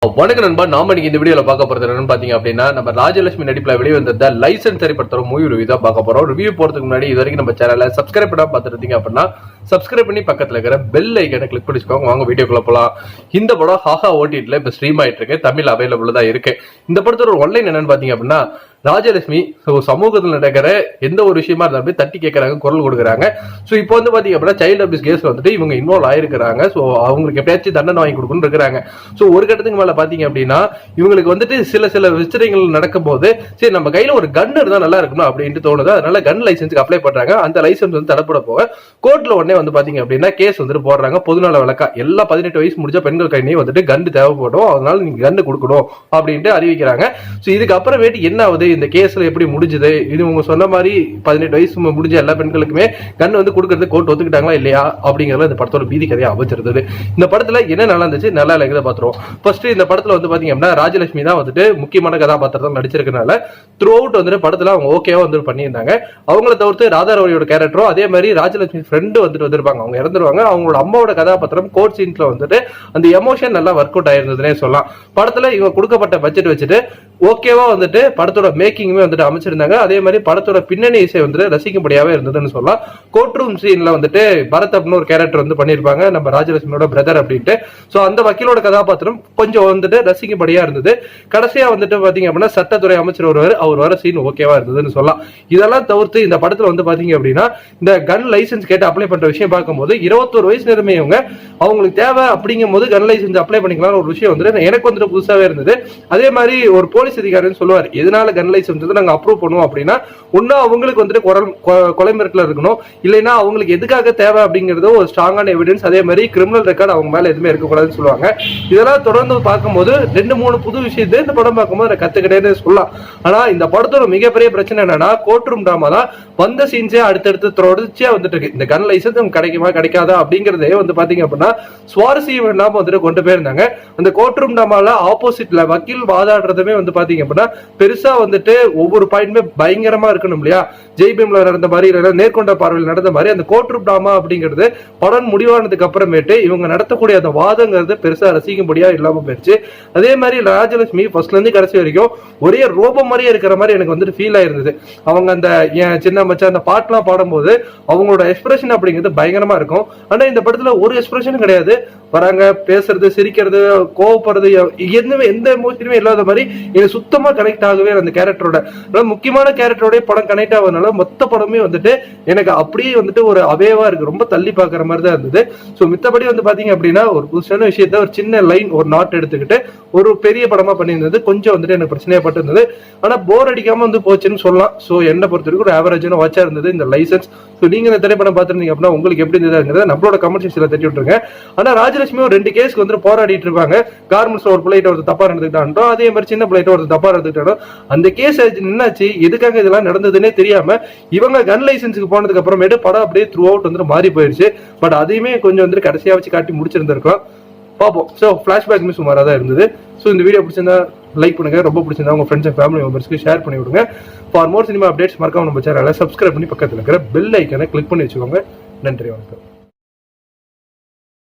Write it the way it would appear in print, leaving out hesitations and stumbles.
வணக்கம் நண்பா. நாம இன்னைக்கு இந்த வீடியோல பார்க்க போறது என்னன்னு பாத்தீங்க அப்படின்னா, நம்ம ராஜலட்சுமி நடிப்புல வெளிவந்த லைசன்ஸ் திரைப்படத்தோட மூவி ரிவ்யூ தான் பார்க்க போறோம். ரிவ்யூ போறதுக்கு முன்னாடி இது வரைக்கும் நம்ம சேனலை சப்ஸ்கிரைப் பண்ணாம பார்த்துருந்தீங்க அப்படின்னா சப்ஸ்கிரைப் பண்ணி பக்கத்துல இருக்கிற பெல் ஐக்கனை கிளிக் பண்ணிச்சுக்கோங்க. வாங்க வீடியோக்குள்ள போலாம். இந்த படம் ஹாஹா ஓடிடில இப்ப ஸ்ட்ரீம் ஆயிட்டு இருக்கு. தமிழ் அவைலபிள் தான் இருக்கு. இந்த படத்தோட ஒரு ஒன்லைன் என்னன்னு பாத்தீங்க அப்படின்னா, ராஜலட்சுமி சமூகத்தில் நடக்கிற எந்த ஒரு விஷயமா இருந்தாலும் தட்டி கேட்கறாங்க, குரல் கொடுக்குறாங்க. ஸோ இப்போ வந்து பாத்தீங்க அப்படின்னா சைல்டு அபியூஸ் கேஸ்ல வந்துட்டு இவங்க இன்வால்வ் ஆயிருக்கிறாங்க. ஸோ அவங்களுக்கு எப்பயாச்சும் தண்டனை வாங்கி கொடுக்கணும்னு இருக்கிறாங்க. ஸோ ஒரு கட்டத்துக்கு மேல பாத்தீங்க அப்படின்னா இவங்களுக்கு வந்துட்டு சில விஷயங்கள் நடக்கும் போது சரி நம்ம கையில ஒரு கன் இருந்தா நல்லா இருக்கணும் அப்படின்ட்டு தோணுது. அதனால கன் லைசன்ஸ்க்கு அப்ளை பண்றாங்க. அந்த லைசன்ஸ் வந்து தடப்பட போக கோர்ட்ல உடனே வந்து பாத்தீங்க அப்படின்னா கேஸ் வந்துட்டு போடுறாங்க. பொதுநல வழக்கா எல்லா 18 வயசு முடிஞ்ச பெண்கள் கையிலேயே வந்துட்டு கன் தேவைப்படும், அதனால நீங்க கன் கொடுக்கணும் அப்படின்ட்டு அறிவிக்கிறாங்க. ஸோ இதுக்கு அப்புறமேட்டு என்ன ஆகுது, இந்த கேஸ்ல எப்படி முடிஞ்சது, இது உங்க சொன்ன மாதிரி 18 வயசு முடிஞ்ச எல்லா பெண்களுக்குமே கன் வந்து கொடுக்கறது கோர்ட் ஒத்துக்கிட்டாங்களா இல்லையா அப்படிங்கறத இந்த படத்தோட பீதி கதையை அமைச்சிருந்தது. இந்த படத்துல என்ன நல்லா இருந்துச்சு, நல்லா இல்லைங்கிறத பாத்துருவோம். ஃபர்ஸ்ட் இந்த படத்துல வந்து பாத்தீங்க அப்படின்னா ராஜலட்சுமி தான் வந்துட்டு முக்கியமான கதாபாத்திரத்தை நடிச்சிருக்கனால த்ரூ அவுட் வந்துட்டு படத்துல அவங்க ஓகேவா வந்து பண்ணியிருந்தாங்க. அவங்கள தவிர்த்து ராதாரவியோட கேரக்டரும் அதே மாதிரி ராஜலட்சுமி ஃப்ரெண்டு வந்துட்டு வந்திருப்பாங்க. அவங்க இறந்துருவாங்க. அவங்களோட அம்மாவோட கதாபாத்திரம் கோர்ட் சீன்ஸ்ல வந்துட்டு அந்த எமோஷன் நல்லா ஒர்க் அவுட் ஆயிருந்ததுன்னே சொல்லலாம். படத்துல இவங்க கொடுக்கப்பட்ட பட்ஜெட் வச்சுட்டு ஓகேவா வந்துட்டு படத்தோட மேக்கிங்குமே வந்துட்டு அமைச்சிருந்தாங்க. அதே மாதிரி படத்தோட பின்னணி இசை வந்துட்டு ரசிக்கும்படியாவே இருந்ததுன்னு சொல்லலாம். கோர்ட் ரூம் சீன்ல வந்துட்டு பரத் அப்படின்னு ஒரு கேரக்டர் வந்து பண்ணிருப்பாங்க, நம்ம ராஜலட்சுமியோட பிரதர் அப்படின்ட்டு. சோ அந்த வக்கீலோட கதாபாத்திரம் கொஞ்சம் வந்துட்டு ரசிக்கும்படியா இருந்தது. கடைசியா வந்துட்டு பாத்தீங்க அப்படின்னா சட்டத்துறை அமைச்சர் ஒருவர் அவர் வர சீன் ஓகேவா இருந்ததுன்னு சொல்லலாம். இதெல்லாம் தவிர்த்து இந்த படத்துல வந்து பாத்தீங்க அப்படின்னா இந்த கன் லைசன்ஸ் கேட்டு அப்ளை பண்ற விஷயம் பார்க்கும்போது 21 வயசு நிலைமையவங்க அவங்களுக்கு தேவை அப்படிங்கும் போது கன் லைசன்ஸ் அப்ளை பண்ணிக்கலாம் ஒரு விஷயம் வந்துட்டு எனக்கு வந்துட்டு புதுசாவே இருந்தது. அதே மாதிரி ஒரு போலீஸ் அதிகாரின்னு சொல்லுவார், எதனால கன் லைசன்ஸ் நாங்க அப்ரூவ் பண்ணுவோம் அப்படின்னா ஒன்னா அவங்களுக்கு வந்துட்டு கொலை மிரட்டல இருக்கணும், இல்லைன்னா அவங்களுக்கு எதுக்காக தேவை அப்படிங்கிறது ஒரு ஸ்ட்ராங்கான எவிடன்ஸ். அதே மாதிரி கிரிமினல் ரெக்கார்டு அவங்க மேல எதுவுமே இருக்கக்கூடாதுன்னு சொல்லுவாங்க. இதெல்லாம் தொடர்ந்து பார்க்கும்போது 2-3 புது விஷயத்தை இந்த படம் பார்க்கும்போது நான் கத்துக்கிட்டேன்னு சொல்லலாம். ஆனா இந்த படத்தோட மிகப்பெரிய பிரச்சனை என்னன்னா கோர்ட் ரூம் டிராமா தான் வந்த சீன்ஸே அடுத்தடுத்து தொடர்ச்சியா வந்துட்டு இருக்கு. இந்த கன் லைசன்ஸ் கிடைக்குமா கிடைக்காதா அப்படிங்கறதே வந்து பாத்தீங்க அப்படின்னா சுவாரஸ்யம் இல்லாம வந்துட்டு கொண்டு போயிருந்தாங்க. அந்த கோர்ட் ரூம் டிராமால ஆப்போசிட்ல வக்கீல் வாதாடுறதுமே வந்து பாத்தீங்க அப்படின்னா பெருசா வந்துட்டு ஒவ்வொரு பாயிண்ட்மே பயங்கரமா இருக்கணும் இல்லையா. ஜெய்பீம்ல நடந்த மாதிரி இல்லைன்னா நேர்கொண்ட பார்வையில் நடந்த மாதிரி அந்த கோர்ட் ரூம் டிராமா அப்படிங்கிறது படம் முடிவானதுக்கு அப்புறமேட்டு இவங்க நடத்தக்கூடிய அந்த வாதங்கிறது பெருசா ரசிக்கும்படியா இல்லாம போயிடுச்சு. அதே மாதிரி ராஜலட்சுமி ஃபர்ஸ்ட்ல இருந்து கடைசி வரைக்கும் ஒரே ரோபம் மாதிரியே இருக்கிற மாதிரி எனக்கு வந்து ஃபீல் ஆயிருந்தது. அவங்க அந்த சின்ன மச்சான் அந்த பாட்டுலாம் பாடும்போது அவங்களோட எக்ஸ்பிரஷன் அப்படிங்கிறது பயங்கரமா இருக்கும். ஆனா இந்த படத்துல ஒரு எக்ஸ்பிரஷனும் கிடையாது. வராங்க, பேசுறது, சிரிக்கிறது, கோவப்படுறது, எந்த எமோஷனுமே இல்லாத மாதிரி எனக்கு சுத்தமா கனெக்ட் ஆகவே அந்த கேரக்டரோட முக்கியமான கேரக்டரோட படம் கனெக்ட் ஆகுறதுனால மொத்த படமே வந்துட்டு எனக்கு அப்படியே வந்துட்டு ஒரு அவேவா இருக்கு, ரொம்ப தள்ளி பாக்குற மாதிரி தான் இருந்தது. சோ மித்தபடி வந்து பாத்தீங்க அப்படின்னா ஒரு புதுசான விஷயத்த ஒரு சின்ன லைன் ஒரு நாட் எடுத்துக்கிட்டு ஒரு பெரிய படமா பண்ணியிருந்தது கொஞ்சம் வந்துட்டு எனக்கு பிரச்சனையா பட்டு இருந்தது. ஆனா போர் அடிக்காம வந்து போச்சுன்னு சொல்லலாம். சோ என்ன பொறுத்த வரைக்கும் ஒரு ஆவரேஜான வாட்சா இருந்தது இந்த லைசன்ஸ். சோ நீங்க இந்த திரைப்படம் பார்த்திருந்தீங்க அப்படின்னா உங்களுக்கு எப்படி இருந்ததுங்கிறத நம்மளோட கமெண்ட் செக்ஷன்ல தட்டி விட்டுருங்க. ஆனா ராஜலட்சுமி ஒரு 2 கேஸ்க்கு வந்து போராடிட்டு இருப்பாங்க. கார்மெண்ட்ஸ் ஒரு பிள்ளைகிட்ட ஒரு தப்பா நடந்துக்கிட்டாண்டோ, அதே மாதிரி சின்ன பிள்ளைகிட்ட ஒரு தப்பா நடந்துக்கிட்டாண்டோ, அந்த கேஸ் என்னாச்சு எதுக்காக இதெல்லாம் நடந்ததுன்னே தெரியாம இவங்க கன் லைசன்ஸுக்கு போனதுக்கு அப்புறமேட்டு படம் அப்படியே த்ரூ அவுட் வந்துட்டு மாறி போயிடுச்சு. பட் அதையுமே கொஞ்சம் வந்து கடைசியா வச்சு காட்டி முடிச்சிருந்திருக்கலாம். பார்ப்போம். ஸோ ஃபிளாஷ்பேக்குமே சுமாராக தான் இருந்தது. ஸோ இந்த வீடியோ பிடிச்சிருந்தா லைக் பண்ணுங்க, ரொம்ப பிடிச்சிருந்தா உங்க ஃப்ரெண்ட்ஸ் அண்ட் ஃபேமிலி மெம்பர்ஸ்க்கு ஷேர் பண்ணி விடுங்க. ஃபார் மோர் சினிமா அப்டேட்ஸ் மறக்காம நம்ம சேனலை சப்ஸ்கிரைப் பண்ணி பக்கத்தில் இருக்கிற பெல் ஐக்கனை கிளிக் பண்ணி வச்சுக்கோங்க. நன்றி, வணக்கம்.